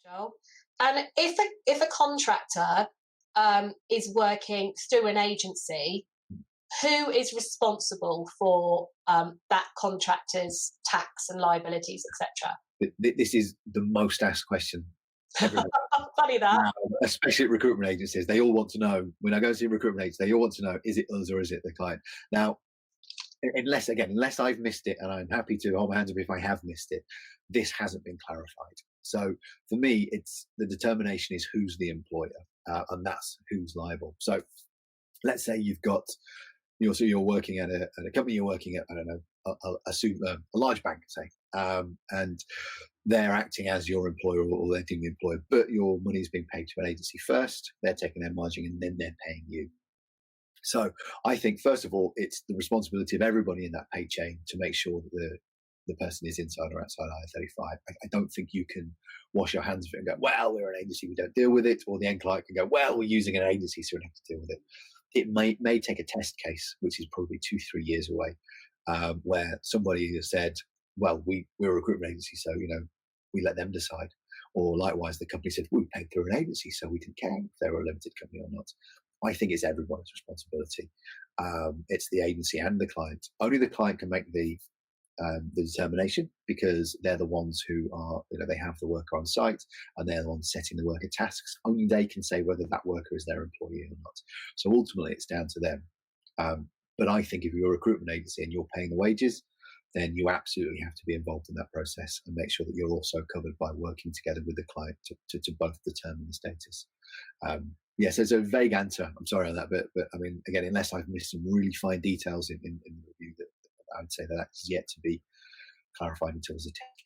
Joel. And if a contractor is working through an agency, who is responsible for that contractor's tax and liabilities, etc.? This is the most asked question. Funny that. Especially at recruitment agencies, they all want to know. When I go to see recruitment agencies, they all want to know: is it us or is it the client? Now, unless I've missed it, and I'm happy to hold my hands up if I have missed it, this hasn't been clarified. So for me, it's the determination is who's the employer, and that's who's liable. So let's say you've got you're working at a company, you're working at, I don't know, a large bank, say, and they're acting as your employer or they're the employer, but your money is being paid to an agency first. They're taking their margin and then they're paying you. So I think, first of all, it's the responsibility of everybody in that pay chain to make sure that the person is inside or outside IR35. I don't think you can wash your hands of it and go, well, we're an agency, we don't deal with it. Or the end client can go, well, we're using an agency, so we don't have to deal with it. It may take a test case, which is probably 2-3 years away, where somebody has said, well, we're a recruitment agency, so, we let them decide. Or likewise, the company said, we paid through an agency, so we didn't care if they were a limited company or not. I think it's everyone's responsibility. It's the agency and the client. Only the client can make the determination, because they're the ones who are, they have the worker on site and they're the ones setting the worker tasks. Only they can say whether that worker is their employee or not. So ultimately, it's down to them. But I think if you're a recruitment agency and you're paying the wages, then you absolutely have to be involved in that process and make sure that you're also covered by working together with the client to both determine the status. So it's a vague answer. I'm sorry on that, but I mean, again, unless I've missed some really fine details in the review, that I would say that is yet to be clarified until there's a test